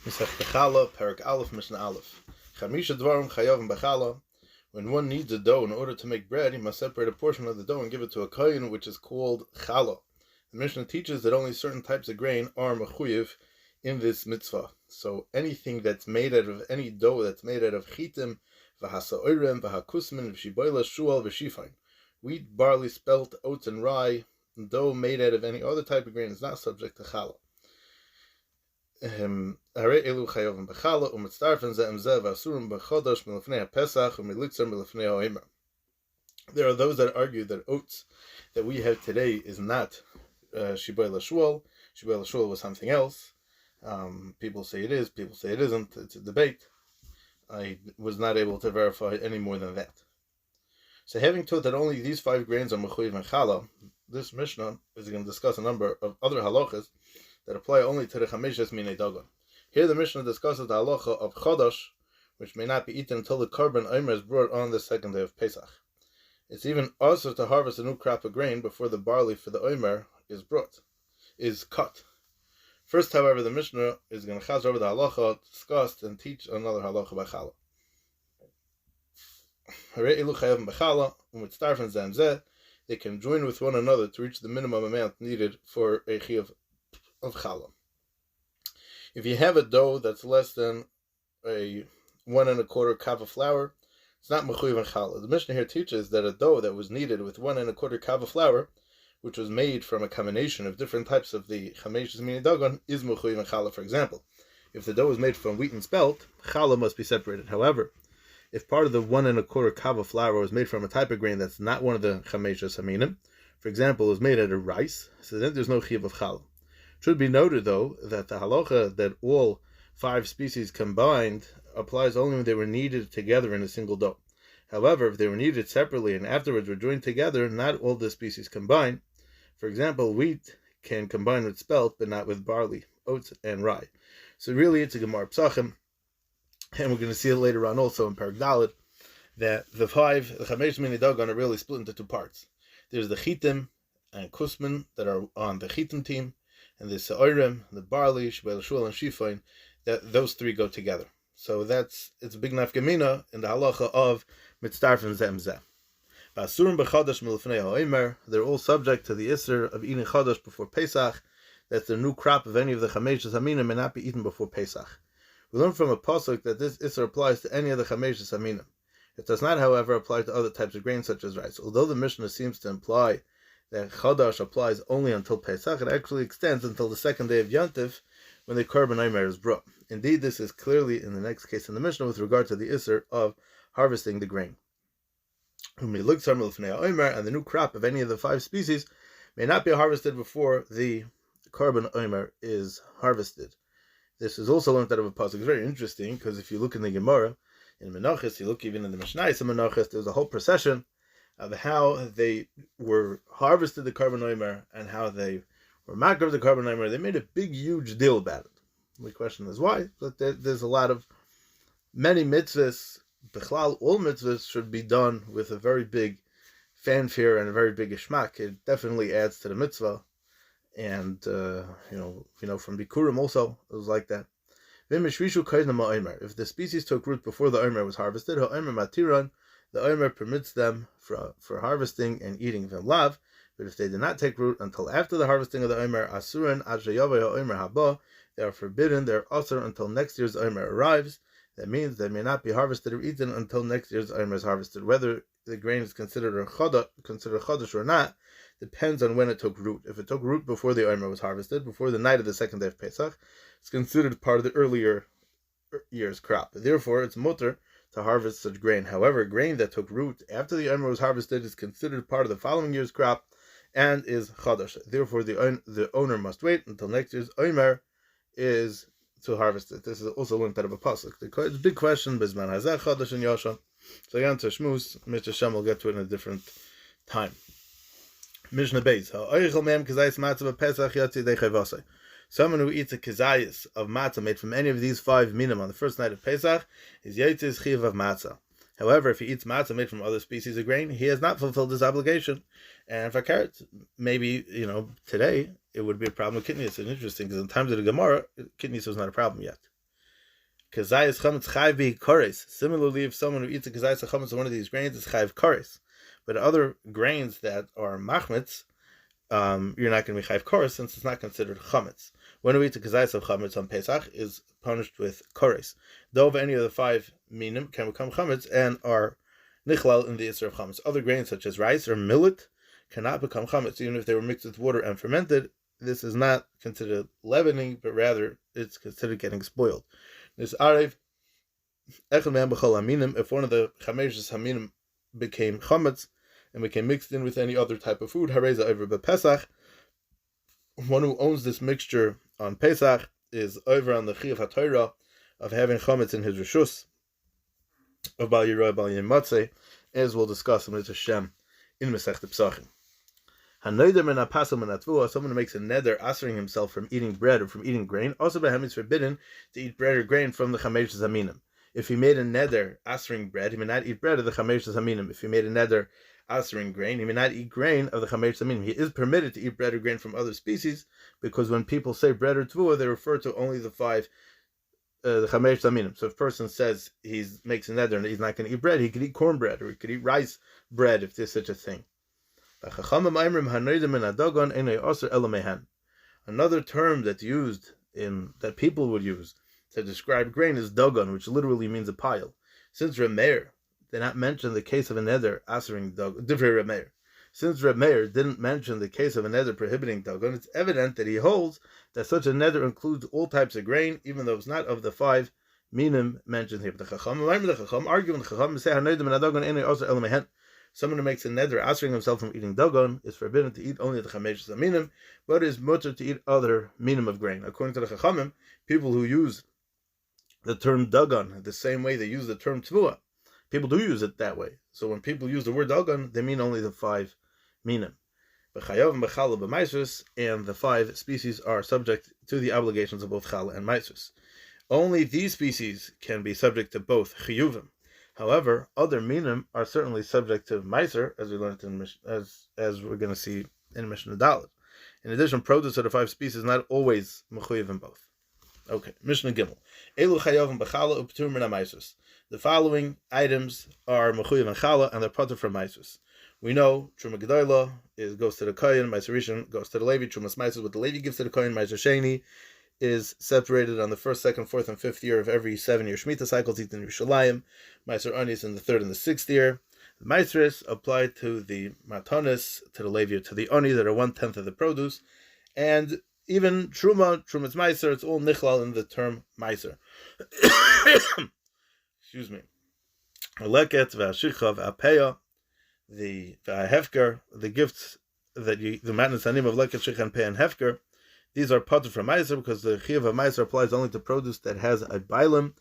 Masech Bechala, Perak Aleph, Mishnah Aleph. Chamisha Dvarim Chayavim Bechala. When one needs a dough in order to make bread, he must separate a portion of the dough and give it to a kohen, which is called challah. The Mishnah teaches that only certain types of grain are mechuyev in this mitzvah. So anything that's made out of any dough that's made out of chitim, v'hasaoirem, v'hakusmin, v'shiboila, shual, v'shifain. Wheat, barley, spelt, oats, and rye. Dough made out of any other type of grain is not subject to challah. There are those that argue that oats that we have today is not Shibay Lashul. Shibay Lashul was something else. People say it is, people say it isn't. It's a debate. I was not able to verify any more than that. So having taught that only these 5 grains are mechuyev and challah, this Mishnah is going to discuss a number of other halachas that apply only to the chameshes minei dagan. Here the Mishnah discusses the halacha of chodosh, which may not be eaten until the korban omer is brought on the second day of Pesach. It's even also to harvest a new crop of grain before the barley for the omer is cut. First, however, the Mishnah is going to chaz over the halacha discussed and teach another halacha by challah. They can join with one another to reach the minimum amount needed for a chiyuv of challah. If you have a dough that's less than a 1 1/4 cup of flour, it's not mechuyev and challah. The Mishnah here teaches that a dough that was kneaded with 1 1/4 cup of flour, which was made from a combination of different types of the chameshes minei dagan, is mechuyev and challah. For example, if the dough is made from wheat and spelt, challah must be separated. However, if part of the 1 1/4 cup of flour was made from a type of grain that's not one of the chameshes haminim, for example, is made out of rice, so then there's no chiyuv of challah. It should be noted, though, that the halacha that all 5 species combined applies only when they were kneaded together in a single dough. However, if they were kneaded separately and afterwards were joined together, not all the species combine. For example, wheat can combine with spelt, but not with barley, oats, and rye. So really, it's a Gemara Psachim, and we're going to see it later on also in Perek Dalet, that the chamesh minei dagan are really split into 2 parts. There's the chitim and kusmin that are on the chitim team, and the se'oirem, the barley, shibay l'shul, and shifain, that those 3 go together. So it's a big nafkamina in the halacha of mitzdarfen zeh zeh. Ba'asurim b'chadash milifnei ha'omer, they're all subject to the isser of eating chadash before Pesach. That the new crop of any of the chameshes haminim may not be eaten before Pesach. We learn from a pasuk that this isser applies to any of the chameshes haminim. It does not, however, apply to other types of grains such as rice. Although the Mishnah seems to imply that Chadash applies only until Pesach, it actually extends until the second day of Yantif, when the Korban Omer is brought. Indeed, this is clearly in the next case in the Mishnah with regard to the Isser of harvesting the grain. And the new crop of any of the 5 species may not be harvested before the Korban Omer is harvested. This is also learned out of a pasuk. It's very interesting, because if you look in the Gemara, in Menachos, you look even in the Mishnayos in Menachos, there's a whole procession of how they were harvested the Korban Omer and how they were makar the Korban Omer. They made a big, huge deal about it. The question is why? But there's a lot of many mitzvahs. Bechlal, all mitzvahs should be done with a very big fanfare and a very big ishmak. It definitely adds to the mitzvah. And from Bikurim also it was like that. If the species took root before the Omer was harvested, the Omer permits them for harvesting and eating them lav. But if they did not take root until after the harvesting of the Omer, asuran Omer haba, they are forbidden. They are asur until next year's Omer arrives. That means they may not be harvested or eaten until next year's Omer is harvested. Whether the grain is considered chodesh or not depends on when it took root. If it took root before the Omer was harvested, before the night of the second day of Pesach, it's considered part of the earlier year's crop. Therefore, it's mutter to harvest such grain. However, grain that took root after the Omer was harvested is considered part of the following year's crop and is chodesh. Therefore, the owner must wait until next year's Omer is to harvest it. This is also linked out of a pasuk. The big question, Bizman Hazeh Chodesh and Yosha. So again, to Shmuz, Mr. Shem will get to it in a different time. Mishnah Beis. Someone who eats a kezayis of matzah made from any of these 5 minim on the first night of Pesach is yaitziz chiv of matzah. However, if he eats matzah made from other species of grain, he has not fulfilled his obligation. And for carrots, maybe, today it would be a problem with kidneys. It's interesting because in times of the Gemara, kidneys was not a problem yet. Kazayas chametz chayv be kares. Similarly, if someone who eats a kazayas chametz on one of these grains is chayv kares, but other grains that are machmetz, you're not going to be chayv kares since it's not considered chametz. One who eats a kazayas of chametz on Pesach is punished with kares. Though of any of the 5 minim can become chametz and are nichlal in the Isser of chametz. Other grains such as rice or millet cannot become chametz even if they were mixed with water and fermented. This is not considered leavening, but rather it's considered getting spoiled. This arev echad me'em b'chol haminim. If one of the chameshes haminim became chametz and became mixed in with any other type of food, hareza over b'Pesach. One who owns this mixture on Pesach is over on the chiyuv haTorah of having chametz in his reshus of Bal Yiroi Bal Yim Matzeh, as we'll discuss in Hashem in Masechet Pesachim. Hanoider min hapasel min hatvua, someone who makes a neder asering himself from eating bread or from eating grain, also by him is forbidden to eat bread or grain from the chameshes haminim. If he made a neder asering bread, he may not eat bread of the chameshes haminim. If he made a neder asering grain, he may not eat grain of the chameshes haminim. He is permitted to eat bread or grain from other species, because when people say bread or tvua, they refer to only the 5 the chamesh zaminim. So if a person says he makes a neder and he's not going to eat bread, he could eat cornbread or he could eat rice bread if there's such a thing. Another term that's used that people would use to describe grain is dagon, which literally means a pile. Since Reb Meir did not mention the case of a neder asering dagon, divrei Reb Meir. Since Reb Meir didn't mention the case of a neder prohibiting dagon, it's evident that he holds that such a neder includes all types of grain, even though it's not of the 5 minim mentioned here. But the Chacham argue in the Chacham and say, someone who makes a neder asking himself from eating dagon is forbidden to eat only the chameshes minim, but is mutter to eat other minim of grain. According to the Chachamim, people who use the term dagon the same way they use the term tvua, people do use it that way. So when people use the word dagon, they mean only the 5 minim. And the 5 species are subject to the obligations of both chala and maisus. Only these species can be subject to both chiyuvim. However, other minim are certainly subject to meiser, as we learned in as we're going to see in Mishnah Dalet. In addition, produce of the 5 species is not always mechuyev in both. Okay, Mishnah Gimel. Elu chayavim b'chala u'ptur min ha'maisus. The following items are mechuyev and chala, and they're patur from maisus. We know Truma Gedola goes to the Kohen, Meiser Rishon goes to the Levi, Trumas Maisus, what the Levi gives to the Kohen, Meiser Sheni is separated on the 1st, 2nd, 4th, and 5th year of every 7-year Shemitah cycle, Titan Yerushalayim, Meiser Ani is in the 3rd and the 6th year. The Meiseris apply to the Matanis, to the Levi, to the Oni, that are 1/10 of the produce, and even Trumas Meiser, it's all Nichlal in the term Meiser. Excuse me. Leket, V'ashicha, V'apeya, the hefker, the gifts that the matnas anim of leket shich pei and hefker, these are patur from meiser because the chiyuv of meiser applies only to produce that has a bailim,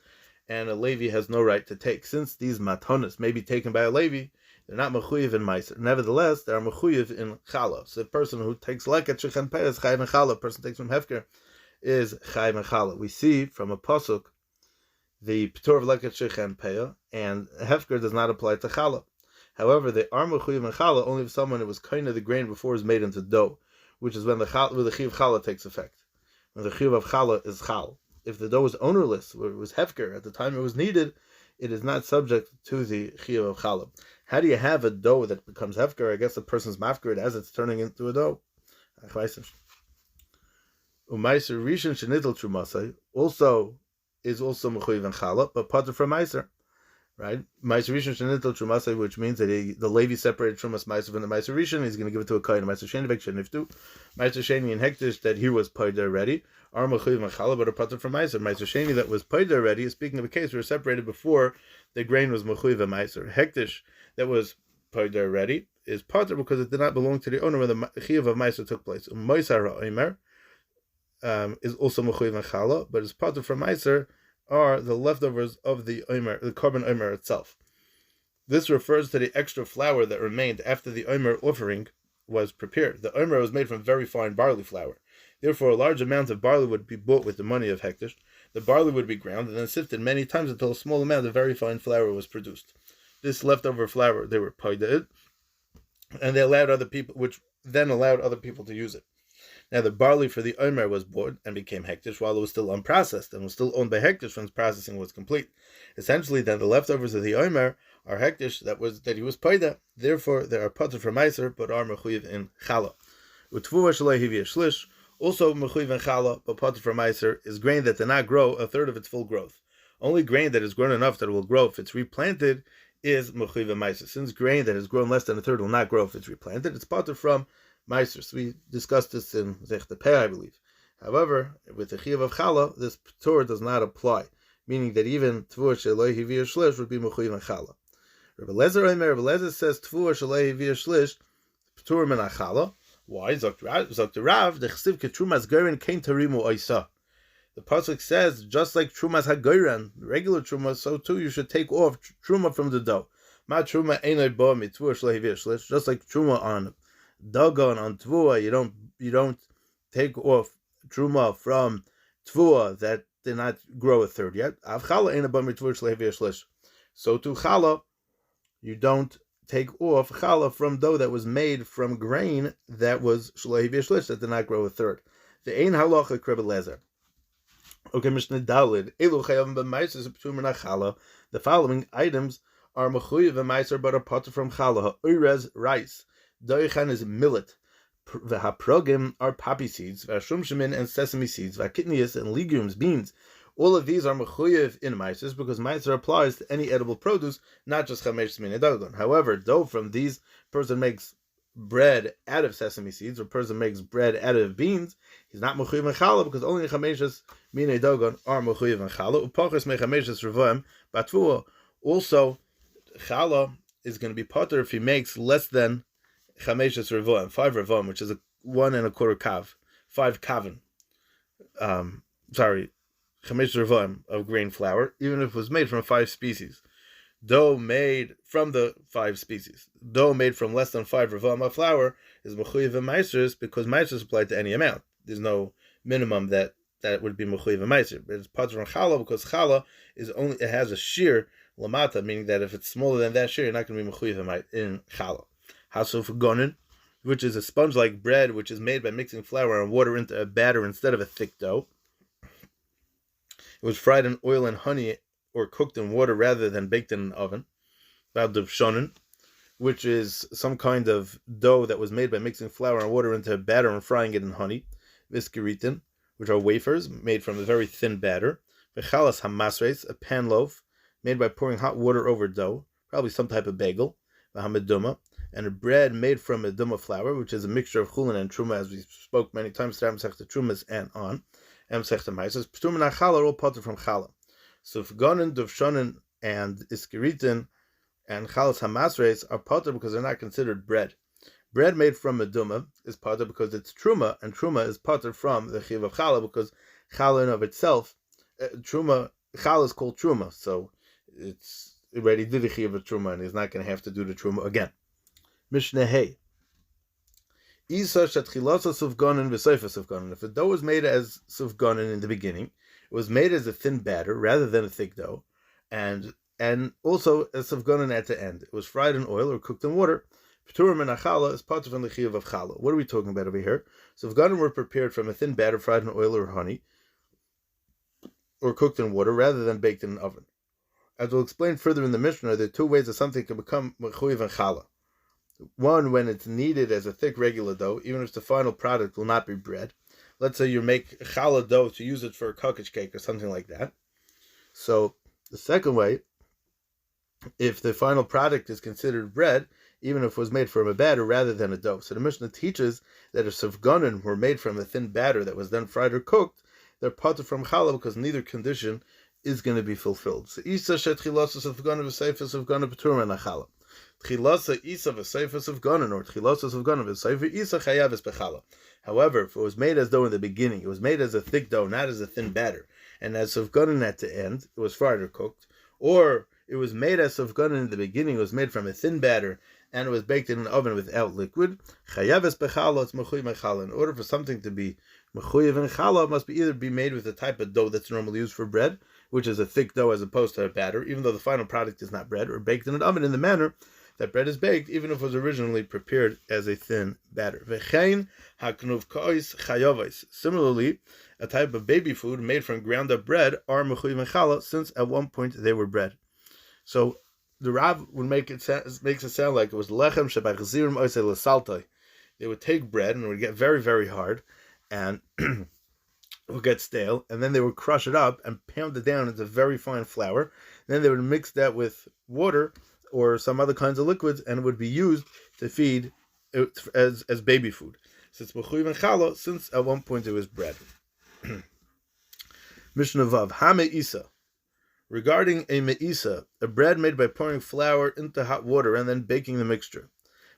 and a levi has no right to take. Since these matonas may be taken by a levi, they're not mechuyev in meiser. Nevertheless, they are mechuyev in chala. So the person who takes leket shich pei is chayiv in chala. A person who takes from hefker is chayiv in chala. We see from a pasuk the p'tur of leket shich pei, and hefker does not apply to chala. However, they are mechuyev in chala only if someone who was kind of the grain before it was made into dough, which is when the chiyuv chala takes effect. When the chiyuv of chala is chal. If the dough was ownerless, where it was hefker at the time it was needed, it is not subject to the chiyuv of chala. How do you have a dough that becomes hefker? I guess the person's mafker as it's turning into a dough. Umaiser rishon shenidl trumasai is also mechuyev in chala, but patur from meiser. Right, Meiser Rishon Shenitel Trumasei, which means that the Levi separated Trumas Meiser from the Meiser Rishon. He's going to give it to a Kohen. Meiser Sheni Vek Sheniftu, Meiser Sheni and Hektish that he was paid already. Are mechuyev machala, but a patur from Meiser. Meiser Sheni that was paid already is speaking of a case where it was separated before the grain was mechuyev Meiser. Hektish that was paid already is patur because it did not belong to the owner when the chiyuv of Meiser took place. Moisar Omer is also mechuyev machala, but it's patur from Meiser are the leftovers of the omer, the carbon omer itself. This refers to the extra flour that remained after the omer offering was prepared. The omer was made from very fine barley flour. Therefore, a large amount of barley would be bought with the money of hektish. The barley would be ground and then sifted many times until a small amount of very fine flour was produced. This leftover flour, they were paid, and they allowed other people, which then allowed other people to use it. Now the barley for the Omer was bought and became hektish while it was still unprocessed and was still owned by hektish when its processing was complete. Essentially, then the leftovers of the Omer are hektish that he was paida. Therefore, they are pater from meiser but are mechuyev in chala. Utvua shalei hivi shlish. Also mechuyev in chala but pater from meiser is grain that did not grow a third of its full growth. Only grain that is grown enough that it will grow if it's replanted is mechuyev in meiser. Since grain that has grown less than a third will not grow if it's replanted, it's pater from meiser. So we discussed this in Zech Peh, I believe. However, with the chiyuv of chala, this ptur does not apply, meaning that even tvua shalei hivi shlish would be mechuyev in chala. Rabbi Lezer says tvua shalei hivi shlish ptur min achala. Why? Zok Rav, the chesiv ketrumas gerin kein tarimu oisa. The pasuk says, just like trumas hagoran, regular truma, so too you should take off truma from the dough. Ma truma einay ba mitvua shalei hivi shlish. Just like truma on dagon on tvua, you don't take off truma from tvua that did not grow a third yet. Av chala einay ba mitvua shalei hivi shlish. So too chala, you don't take off challah from dough that was made from grain that was shalei hivi shlish that did not grow a third. The ein halacha Rabbi Lezer. Okay, Mishnah Dalid. Elu chayavim b'maiser p'tur min challah. The following items are mechuyev b'maiser but are pater from challah. Ha'urez, rice. Doichan is millet. V'haprogim are poppy seeds. V'hashumshimin and sesame seeds. V'hakitnius and legumes, beans. All of these are mechuyev in meiser because meiser applies to any edible produce, not just chamesh min dagon. However, dough from these, person makes bread out of sesame seeds, or person makes bread out of beans, he's not mechuyev in challah because only chamesh min dagon are mechuyev in challah. Upachas mechamesh revoim batvua. Also, challah is going to be potter if he makes less than chamesh revoim, 5 revoim, which is 1 1/4 kav, 5 kavin. Chamesh revoim of grain flour, even if it was made from 5 species. Dough made from the 5 species. Dough made from less than 5 revoim of flour is mechuyev in meisers because meisers applied to any amount. There's no minimum that would be mechuyev in meiser. But it's pater from challah because challah it has a shear lamata, meaning that if it's smaller than that shear, you're not going to be mechuyev in challah. Hasuf gonin, which is a sponge-like bread, which is made by mixing flour and water into a batter instead of a thick dough. It was fried in oil and honey or cooked in water rather than baked in an oven. Shonen, which is some kind of dough that was made by mixing flour and water into a batter and frying it in honey. Viskiritin, which are wafers made from a very thin batter. Vechalas hamasres, a pan loaf made by pouring hot water over dough, probably some type of bagel. Vahameduma, and a bread made from meduma flour, which is a mixture of chulin and truma, as we spoke many times, trumas and on. P'tur min challah are all pater from challah. Sufganin, dovshonin, and iskiritin, and chalas hamasres are pater because they're not considered bread. Bread made from meduma is pater because it's truma, and truma is pater from the chiv of challah because challah in of itself, challah is called truma, so it's already did the chiv of truma, and he's not going to have to do the truma again. Mishnah Hey. Isa shatchilasa sufganin v'seifa sufganin. If the dough was made as sufganin in the beginning, it was made as a thin batter rather than a thick dough, and also as sufganin at the end. It was fried in oil or cooked in water. P'tur min challah is part of the chiyuv of challah. What are we talking about over here? Sufganin were prepared from a thin batter fried in oil or honey, or cooked in water rather than baked in an oven. As we'll explain further in the Mishnah, there are 2 ways that something can become mechuyev in challah. One, when it's kneaded as a thick regular dough, even if the final product will not be bread. Let's say you make challah dough to use it for a cottage cake or something like that. So the second way, if the final product is considered bread, even if it was made from a batter rather than a dough. So the Mishnah teaches that if sufganin were made from a thin batter that was then fried or cooked, they're pater from challah because neither condition is going to be fulfilled. So isa shetchilasa sufganin v'seifa sufganin p'tur min challah. Tchilasa isa v'seifa sufganin, or tchilasa sufganin v'seifa isa chayav es bechallah. However, if it was made as dough in the beginning, it was made as a thick dough, not as a thin batter, and as sufganin at the end, it was fried or cooked, or it was made as sufganin in the beginning, it was made from a thin batter, and it was baked in an oven without liquid, chayav es bechallah, it's mechuyev in challah. In order for something to be mechuyev in challah, it must either be made with the type of dough that's normally used for bread, which is a thick dough as opposed to a batter, even though the final product is not bread, or baked in an oven in the manner that bread is baked, even if it was originally prepared as a thin batter. Similarly, a type of baby food made from ground up bread are mechuyev challah, since at one point they were bread. So the Rav would makes it sound like it was lechem shebachzirim oisei l'saltai. They would take bread and it would get very, very hard, and it would get stale, and then they would crush it up and pound it down into very fine flour. Then they would mix that with water or some other kinds of liquids, and it would be used to feed it as baby food. So it's mechuyev and challah, since at one point it was bread. Mishnah Vav, ha-me'isa. Regarding a me'isa, a bread made by pouring flour into hot water and then baking the mixture.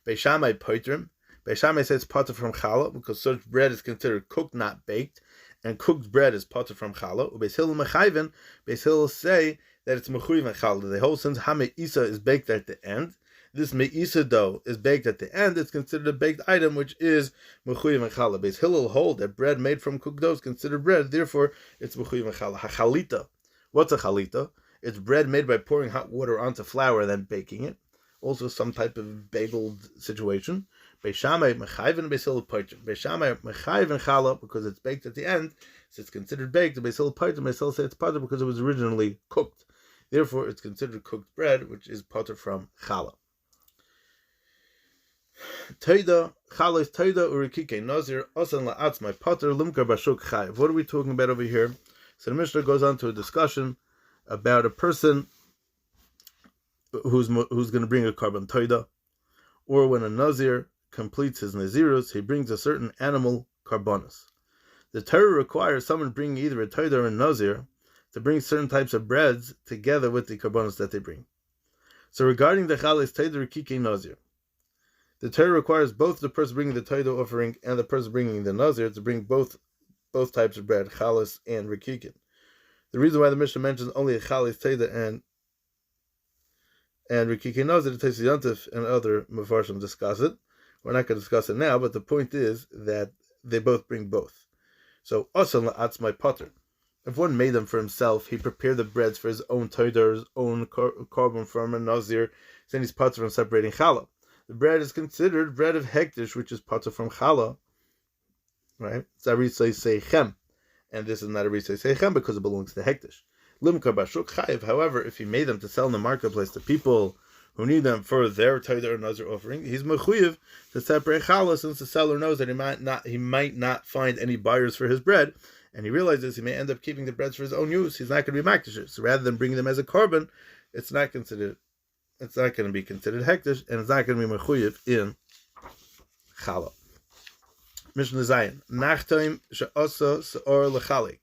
Beis Shammai poitrim. Beis Shammai says potter from challah, because such bread is considered cooked, not baked, and cooked bread is potter from challah. Beis Hillel mechayven. Beis Hillel say that it's mechuyev and challah. The whole since ha-me'isa is baked at the end, this me'isa dough is baked at the end, it's considered a baked item, which is mechuyev and challah. Beis Hillel hold that bread made from cooked dough is considered bread, therefore it's mechuyev and challah. Ha-chalita. What's a chalita? It's bread made by pouring hot water onto flour and then baking it. Also some type of bagel situation. Beis Shammai mechayv and Beis Hillel poitrim. Beis Shammai mechayv and challah because it's baked at the end, so it's considered baked. Beis Hillel poitrim. Beis Hillel says it's potter because it was originally cooked. Therefore, it's considered cooked bread, which is potter from challah. Teida, challah is teida urikike nazir osan la'atzmai potter limkar bashuk chayiv. What are we talking about over here? So the Mishnah goes on to a discussion about a person who's going to bring a carbon toida, or when a nazir completes his nazirus, he brings a certain animal carbonus. The Torah requires someone bringing either a toida or a nazir to bring certain types of breads together with the carbonus that they bring. So regarding the chalas toida rikike nazir, the Torah requires both the person bringing the toida offering and the person bringing the nazir to bring both types of bread, chalas and rikikin. The reason why the Mishnah mentions only a chalas teida and rikikin nazir, the Tosfos Yontif and other mefarshim discuss it. We're not going to discuss it now, but the point is that they both bring both. So asan la'atzmai potter. If one made them for himself, he prepared the breads for his own toida, his own carbon from a nazir, then he's potter from separating challah. The bread is considered bread of hektish, which is potter from challah. Right? It's arisei seichem, and this is not arisei seichem because it belongs to hektish. Limkar bashuk chayiv. However, if he made them to sell in the marketplace to people who need them for their toida or nazir offering, he's mechuyev to separate challah, since the seller knows that he might not find any buyers for his bread, and he realizes he may end up keeping the breads for his own use. He's not going to be makdishes. So rather than bringing them as a carbon, it's not going to be considered hektish, and it's not going to be mechuyev in challah. Mishnah Zayin. Nachtaim she'asa se'or l'chalik.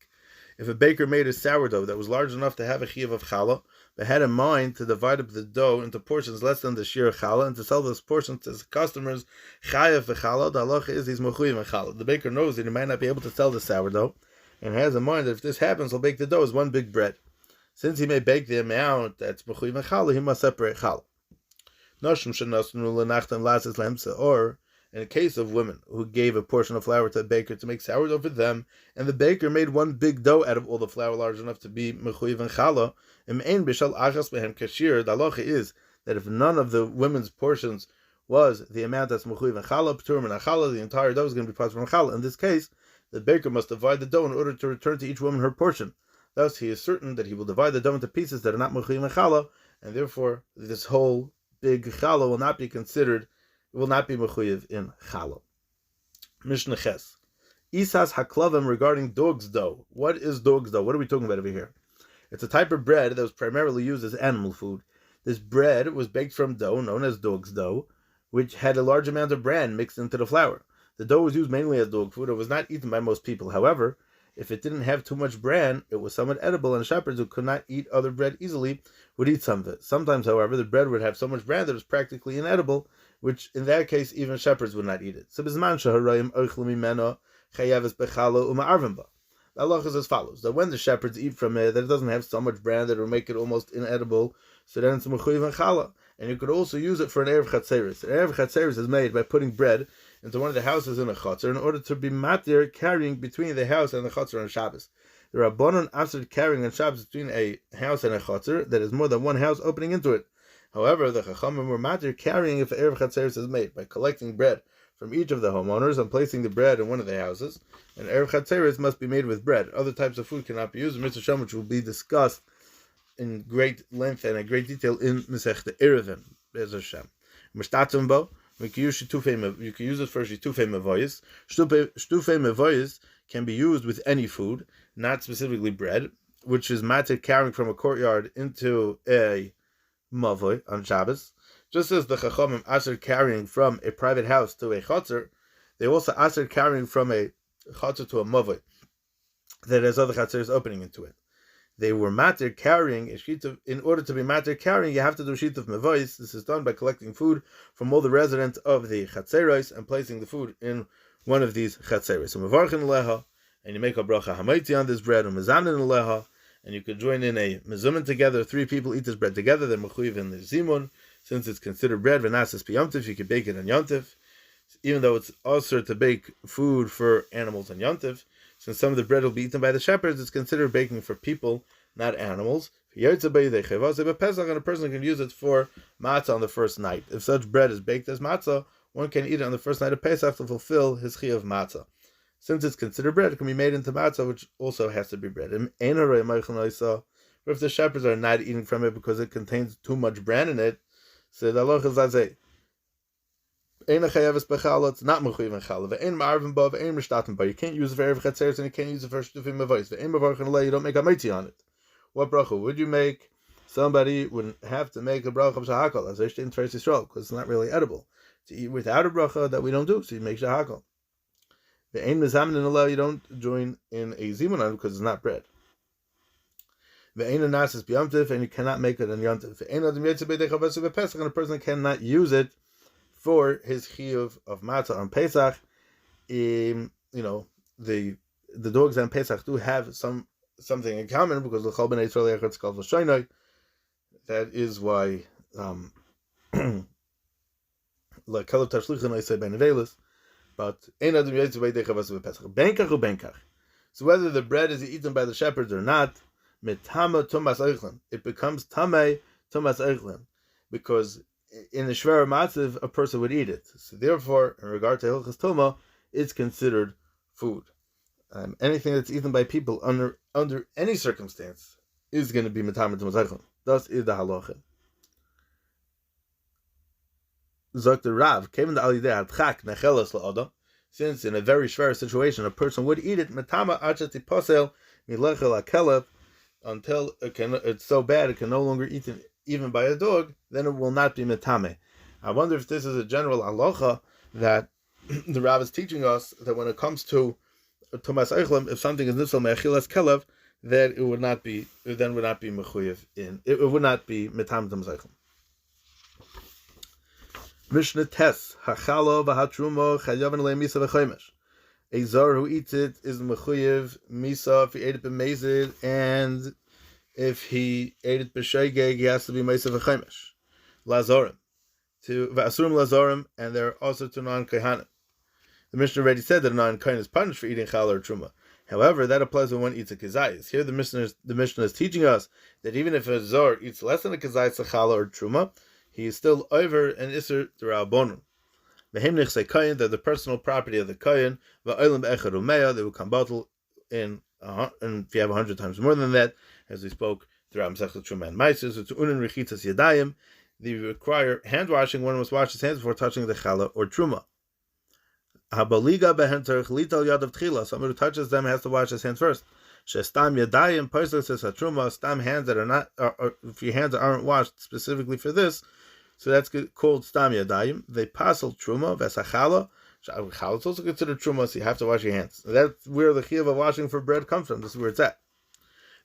If a baker made a sourdough that was large enough to have a chiyuv of challah, but had in mind to divide up the dough into portions less than the shir of challah, and to sell those portions to his customers chayav v'challah, the halacha is he's mechuyev v'challah. The baker knows that he might not be able to sell the sourdough, and has in mind that if this happens, he'll bake the dough as one big bread. Since he may bake the amount that's mechuyev v'challah, he must separate challah. Noshim shenasnu l'nachtam lasis lehem se'or. In a case of women who gave a portion of flour to a baker to make sourdough for them, and the baker made one big dough out of all the flour large enough to be mechuyev and challah, im bishal achas behem kashir, the halacha is that if none of the women's portions was the amount that's mechuyev and challah, p'turim and challah, the entire dough is going to be passed from challah. In this case, the baker must divide the dough in order to return to each woman her portion. Thus, he is certain that he will divide the dough into pieces that are not mechuyev and challah, and therefore this whole big challah will not be considered. It will not be mechuyev in challah. Mishnah Ches. Isas haklavim, regarding dog's dough. What is dog's dough? What are we talking about over here? It's a type of bread that was primarily used as animal food. This bread was baked from dough known as dog's dough, which had a large amount of bran mixed into the flour. The dough was used mainly as dog food. It was not eaten by most people. However, if it didn't have too much bran, it was somewhat edible, and shepherds who could not eat other bread easily would eat some of it. Sometimes, however, the bread would have so much bran that it was practically inedible, which in that case even shepherds would not eat it. The halacha is as follows: that when the shepherds eat from it, that it doesn't have so much bran that it will make it almost inedible, so then it's mechuyev and challah. And you could also use it for an erev chatzeris. An erev chatzeris is made by putting bread into one of the houses in a chutzner in order to be matir carrying between the house and the chutzner on Shabbos. The Rabbanon answered carrying on Shabbos between a house and a chutzner that is more than one house opening into it. However, the Chachamim were matter carrying if Erev Chatzeres is made by collecting bread from each of the homeowners and placing the bread in one of the houses. And Erev Chatzeres must be made with bread. Other types of food cannot be used. Mr. Shem, which will be discussed in great length and in great detail in Masechta Erevin. Be'ez Hashem. Mishtatzim bo. You can use it for Shtufei Mevoyis. Shtufei Mevoyis can be used with any food, not specifically bread, which is matter carrying from a courtyard into a Mavoy on Shabbos. Just as the Chachamim asher carrying from a private house to a Chotzer, they also asher carrying from a Chotzer to a Mavoy that has other Chatzers opening into it. They were matter carrying a sheet of. In order to be matter carrying, you have to do a sheet of mevois. This is done by collecting food from all the residents of the chatzeros and placing the food in one of these chatzeros. So mevarchin leha, and you make a bracha hamaiti on this bread, and mezanin leha, and you could join in a mezumin together. 3 people eat this bread together. They're mechuyev in the zimun, since it's considered bread. V'nasas piyamtiv, you could bake it on yontiv, even though it's also to bake food for animals on yontiv. Since some of the bread will be eaten by the shepherds, it's considered baking for people, not animals. And a person can use it for matzah on the first night. If such bread is baked as matzah, one can eat it on the first night of Pesach to fulfill his chiyuv of matzah. Since it's considered bread, it can be made into matzah, which also has to be bread. But if the shepherds are not eating from it because it contains too much bran in it, so the halacha is like it's not mechuyev in challah. You can't use it for erev chatzeres and you can't use it for shtufim mevois. You don't make a meiti on it. What bracha would you make? Somebody would have to make a bracha of shahakal as they in Tveres Yisrael because it's not really edible to eat without a bracha that we don't do. So you make shahakal. The ein mezamin in Allah, you don't join in a zimun because it's not bread. The ein nasas b'yamtiv, and you cannot make it on yamtiv. The ein adam yetzer b'dei chavasu b'Pesach, and a person cannot use it for his chiyuv of matzah on Pesach. The dogs on Pesach do have something in common because the Chol B'nai Yisrael Echad is called L'Shainai. That is why like Kalav Tashlichan I say Ben Avelis, but Ein Adam Yetzer B'dei Chavasu b'Pesach Benkach u Benkach. So whether the bread is eaten by the shepherds or not, Mitama Tumas Eichlin, it becomes Tamei Tumas Eichlin, because in the Shver Matziv, a person would eat it. So therefore, in regard to Hilchas Toma, it's considered food. Anything that's eaten by people under any circumstance is going to be Metamet Mazaychon. Thus is the halacha. Dr. Rav came in the Alideh Hadchak Nechelas La'adam. Since in a very Shver situation, a person would eat it Metama Achati Posel Milechel Akelev until it's so bad it can no longer eat it even by a dog, then it will not be metame. I wonder if this is a general halacha that the Rav is teaching us, that when it comes to Tumas Eichlim, if something is nifsal me'achilas kelev, that it would not be mechuyev in. It would not be metam Tumas Eichlim. Mishnah Tes hachalo v'hatrumo chayav and misa v'chaymesh. A zar who eats it is mechuyev misa if he ate it b'mezid, and if he ate it b'sheigeg, he has to be meisav v'chaymesh. Lazorim. To v'asurim lazorim, and they're also to non-kohanim. The Mishnah already said that a non-kohen is punished for eating challah or truma. However, that applies when one eats a kazayis. Here the Mishnah is teaching us that even if a zor eats less than a kazayis, a challah or truma, he is still over an iser d'rabbanon. V'hem nichsei kohen, they're the personal property of the kohen. V'olim be'echad u'meya, they will come bottle in, and if you have 100 times more than that, as we spoke throughout Masechta Truma and Maisus, it's unin rechitzas yadayim. They require hand washing. One must wash his hands before touching the challah or truma. Habaliga behen terich lital yadav tchila. Someone who touches them has to wash his hands first. Shestam yadayim posel says truma. Stam hands that are not, or if your hands aren't washed specifically for this, so that's called stam yadayim. They pasel truma vesachala. Challah is also considered truma, so you have to wash your hands. That's where the chiyuv of washing for bread comes from. This is where it's at.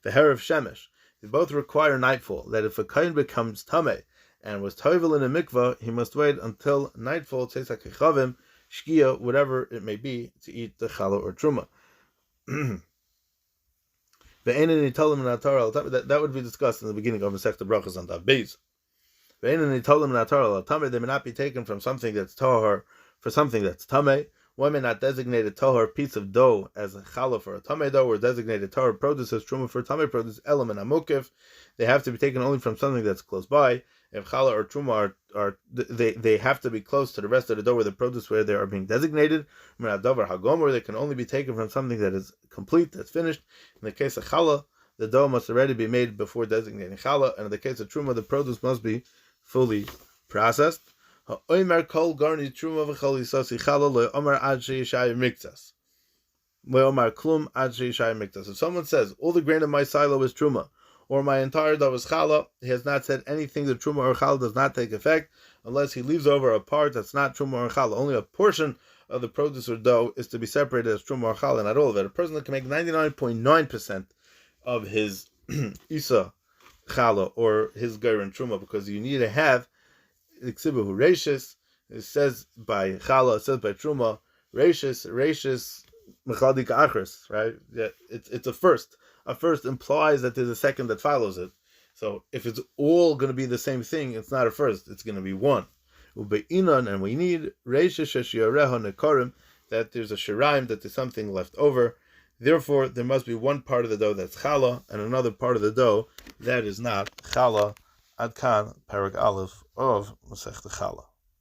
The hair of shemesh. They both require nightfall. That if a kohen becomes tameh and was toivel in a mikvah, he must wait until nightfall, tzeisak kechavim, shkia, whatever it may be, to eat the challah or truma. That would be discussed in the beginning of Masechta Brachos on Daf Beis. They may not be taken from something that's tahar for something that's tameh, One may not designate a tahor piece of dough as a challah for a tamei dough, or designate a tahor produce as truma for tamei produce. Element amukif, they have to be taken only from something that's close by. If challah or truma they have to be close to the rest of the dough where the produce where they are being designated. Or they can only be taken from something that is complete, that's finished. In the case of challah, the dough must already be made before designating challah, and in the case of truma, the produce must be fully processed. If someone says, all the grain of my silo is truma, or my entire dough is challah, he has not said anything that truma or challah does not take effect, unless he leaves over a part that's not truma or challah. Only a portion of the produce or dough is to be separated as truma or challah, not all of it. A person that can make 99.9% of his isa challah or his ger and truma, because you need to have Iksibahu Reishis. It says by challah, it says by truma, Reishis Mechadik Achris, right? Yeah, it's a first. A first implies that there's a second that follows it. So if it's all going to be the same thing, it's not a first, it's going to be one. Ubeinan, and we need Reishis Sheshiareha Nekarim, that there's a shiraim, that there's something left over. Therefore, there must be one part of the dough that's challah, and another part of the dough that is not challah. Ad kan, Parak Aleph of Masech Challah.